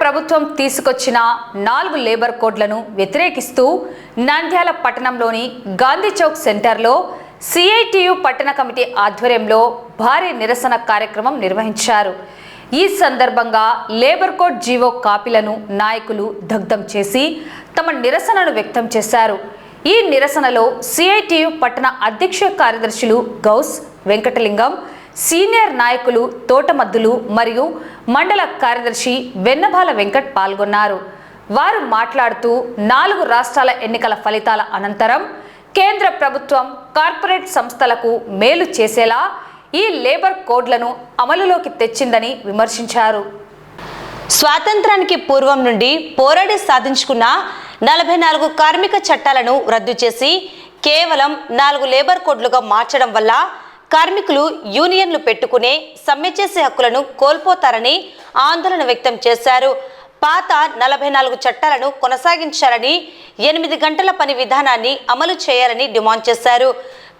ప్రభుత్వం తీసుకొచ్చిన 4 లేబర్ కోడ్లను వ్యతిరేకిస్తూ నంద్యాల పట్టణంలోని గాంధీ చౌక్ సెంటర్లో సిఐటియు పట్టణ కమిటీ ఆధ్వర్యంలో భారీ నిరసన కార్యక్రమం నిర్వహించారు. ఈ సందర్భంగా లేబర్ కోడ్ జీవో కాపీలను నాయకులు దగ్ధం చేసి తమ నిరసనను వ్యక్తం చేశారు. ఈ నిరసనలో సిఐటియు పట్టణ అధ్యక్ష కార్యదర్శులు గౌస్ వెంకటలింగం, సీనియర్ నాయకులు తోటమద్దులు మరియు మండల కార్యదర్శి వెన్నబాల వెంకట్ పాల్గొన్నారు. వారు మాట్లాడుతూ 4 రాష్ట్రాల ఎన్నికల ఫలితాల అనంతరం కేంద్ర ప్రభుత్వం కార్పొరేట్ సంస్థలకు మేలు చేసేలా ఈ లేబర్ కోడ్లను అమలులోకి తెచ్చిందని విమర్శించారు. స్వాతంత్రానికి పూర్వం నుండి పోరాడి సాధించుకున్న 44 కార్మిక చట్టాలను రద్దు చేసి కేవలం 4 లేబర్ కోడ్లుగా మార్చడం వల్ల కార్మికులు యూనియన్లు పెట్టుకునే సమ్మె చేసే హక్కులను కోల్పోతారని ఆందోళన వ్యక్తం చేశారు. పాత 44 చట్టాలను కొనసాగించాలని, 8 గంటల పని విధానాన్ని అమలు చేయాలని డిమాండ్ చేశారు.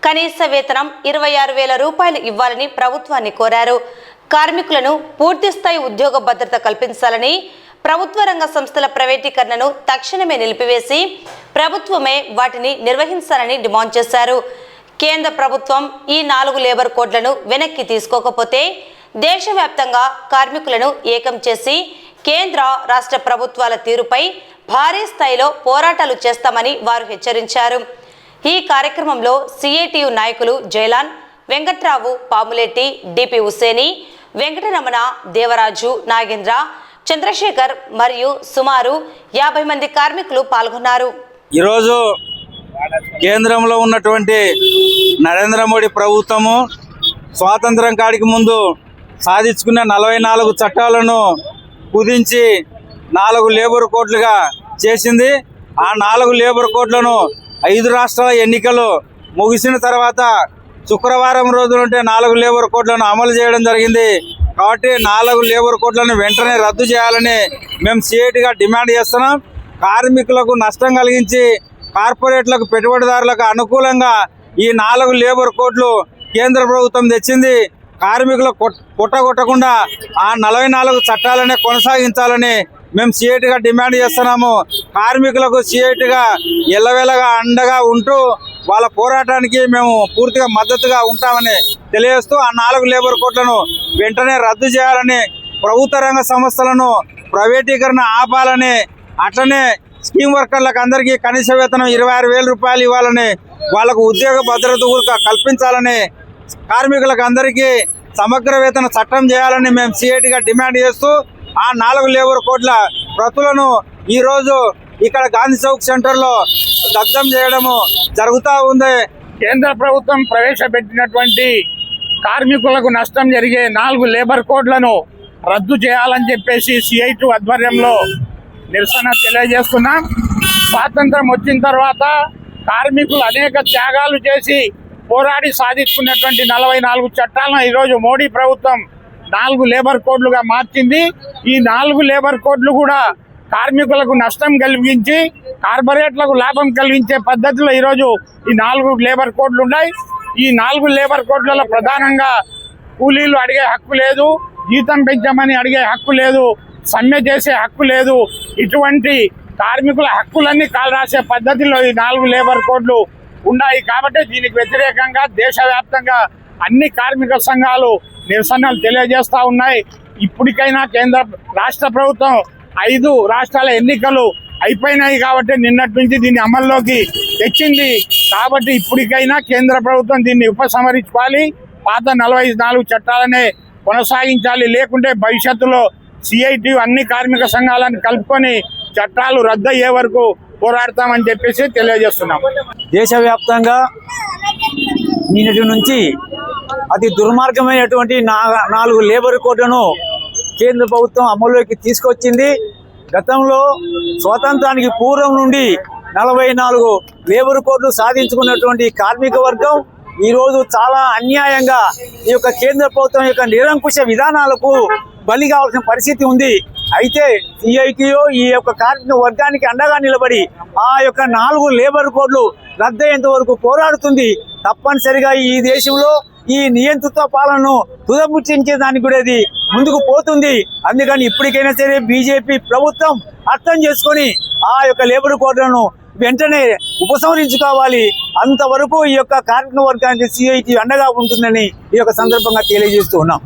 కనీస వేతనం 26,000 రూపాయలు ఇవ్వాలని ప్రభుత్వాన్ని కోరారు. కార్మికులను పూర్తిస్థాయి ఉద్యోగ భద్రత కల్పించాలని, ప్రభుత్వ రంగ సంస్థల ప్రైవేటీకరణను తక్షణమే నిలిపివేసి ప్రభుత్వమే వాటిని నిర్వహించాలని డిమాండ్ చేశారు. కేంద్ర ప్రభుత్వం ఈ 4 లేబర్ కోడ్లను వెనక్కి తీసుకోకపోతే దేశవ్యాప్తంగా కార్మికులను ఏకం చేసి కేంద్ర రాష్ట్ర ప్రభుత్వాల తీరుపై భారీ స్థాయిలో పోరాటాలు చేస్తామని వారు హెచ్చరించారు. ఈ కార్యక్రమంలో సిఐటియు నాయకులు జైలాన్, వెంకట్రావు, పాములెట్టి, డిపి హుసేని, వెంకటరమణ, దేవరాజు, నాగేంద్ర, చంద్రశేఖర్ మరియు సుమారు 50 మంది కార్మికులు పాల్గొన్నారు. ఈరోజు కేంద్రంలో ఉన్నటువంటి నరేంద్ర మోడీ ప్రభుత్వము స్వాతంత్రం కాడికి ముందు సాధించుకున్న 44 చట్టాలను కుదించి 4 లేబర్ కోడ్లుగా చేసింది. ఆ 4 లేబర్ కోడ్లను 5 రాష్ట్రాల ఎన్నికలు ముగిసిన తర్వాత శుక్రవారం రోజులుంటే 4 లేబర్ కోడ్లను అమలు చేయడం జరిగింది. కాబట్టి 4 లేబర్ కోడ్లను వెంటనే రద్దు చేయాలని మేము సిఐటిగా డిమాండ్ చేస్తున్నాం. కార్మికులకు నష్టం కలిగించి కార్పొరేట్లకు, పెట్టుబడిదారులకు అనుకూలంగా ఈ 4 లేబర్ కోడ్లు కేంద్ర ప్రభుత్వం తెచ్చింది. కార్మికులకు కొట్టకుండా ఆ 44 చట్టాలనే కొనసాగించాలని మేము సిఐటిగా డిమాండ్ చేస్తున్నాము. కార్మికులకు సిఐటిగా ఎల్లవేళగా అండగా ఉంటూ వాళ్ళ పోరాటానికి మేము పూర్తిగా మద్దతుగా ఉంటామని తెలియజేస్తూ ఆ 4 లేబర్ కోడ్లను వెంటనే రద్దు చేయాలని, ప్రభుత్వ రంగ సంస్థలను ప్రైవేటీకరణ ఆపాలని, అట్లనే స్కీమ్ వర్కర్లకు అందరికీ కనీస వేతనం 26,000 రూపాయలు ఇవ్వాలని, వాళ్ళకు ఉద్యోగ భద్రత కూడా కల్పించాలని, కార్మికులకు అందరికీ సమగ్ర వేతన చట్టం చేయాలని మేము సిఐటిగా డిమాండ్ చేస్తూ ఆ 4 లేబర్ కోడ్ల ప్రతులను ఈరోజు ఇక్కడ గాంధీ చౌక్ సెంటర్లో దగ్ధం చేయడము జరుగుతూ ఉంది. కేంద్ర ప్రభుత్వం ప్రవేశపెట్టినటువంటి కార్మికులకు నష్టం జరిగే 4 లేబర్ కోడ్లను రద్దు చేయాలని చెప్పేసి సిఐటి ఆధ్వర్యంలో నిరసన తెలియజేస్తున్నాం. స్వాతంత్రం వచ్చిన తర్వాత కార్మికులు అనేక త్యాగాలు చేసి పోరాడి సాధించుకున్నటువంటి 44 చట్టాలను ఈరోజు మోడీ ప్రభుత్వం 4 లేబర్ కోడ్లుగా మార్చింది. ఈ 4 లేబర్ కోడ్లు కూడా కార్మికులకు నష్టం కలిగించి కార్పొరేట్లకు లాభం కలిగించే పద్ధతిలో ఈరోజు ఈ 4 లేబర్ కోడ్లు ఉన్నాయి. ఈ 4 లేబర్ కోడ్లలో ప్రధానంగా కూలీలు అడిగే హక్కు లేదు, జీతం పెంచమని అడిగే హక్కు లేదు, సమ్మె చేసే హక్కు లేదు. ఇటువంటి కార్మికుల హక్కులన్నీ కాలరాసే పద్ధతిలో ఈ 4 లేబర్ కోడ్లు ఉన్నాయి. కాబట్టి దీనికి వ్యతిరేకంగా దేశవ్యాప్తంగా అన్ని కార్మిక సంఘాలు నిరసనలు తెలియజేస్తూ ఉన్నాయి. ఇప్పటికైనా రాష్ట్ర ప్రభుత్వం 5 రాష్ట్రాల ఎన్నికలు అయిపోయినాయి కాబట్టి నిన్నటి నుంచి దీన్ని అమల్లోకి తెచ్చింది. కాబట్టి ఇప్పటికైనా కేంద్ర ప్రభుత్వం దీన్ని ఉపసంహరించుకోవాలి, పాత 44 చట్టాలనే కొనసాగించాలి. లేకుంటే భవిష్యత్తులో సిఐటి అన్ని కార్మిక సంఘాలను కలుపుకొని చట్టాలు రద్దయ్యే వరకు పోరాడతామని చెప్పేసి తెలియజేస్తున్నాం. దేశవ్యాప్తంగా నిన్నటి నుంచి అతి దుర్మార్గమైనటువంటి 4 లేబర్ కోడ్లను కేంద్ర ప్రభుత్వం అమలులోకి తీసుకొచ్చింది. గతంలో స్వాతంత్రానికి పూర్వం నుండి 44 లేబర్ కోడ్లు సాధించుకున్నటువంటి కార్మిక వర్గం ఈరోజు చాలా అన్యాయంగా ఈ యొక్క కేంద్ర ప్రభుత్వం యొక్క నిరంకుశ విధానాలకు బలి కావాల్సిన పరిస్థితి ఉంది. అయితే సిఐటియు ఈ యొక్క కార్మిక వర్గానికి అండగా నిలబడి ఆ యొక్క 4 లేబర్ కోడ్లు రద్దయ్యేంత వరకు పోరాడుతుంది. తప్పనిసరిగా ఈ దేశంలో ఈ నియంతృత్వ పాలనను తుదముట్టించే దానికి కూడా ఇది ముందుకు పోతుంది. అందుకని ఇప్పటికైనా సరే బీజేపీ ప్రభుత్వం అర్థం చేసుకొని ఆ యొక్క లేబర్ కోడ్లను వెంటనే ఉపసంహరించుకోవాలి. అంతవరకు ఈ యొక్క కార్మిక వర్గానికి సిఐటి అండగా ఉంటుందని ఈ యొక్క సందర్భంగా తెలియజేస్తూ ఉన్నాం.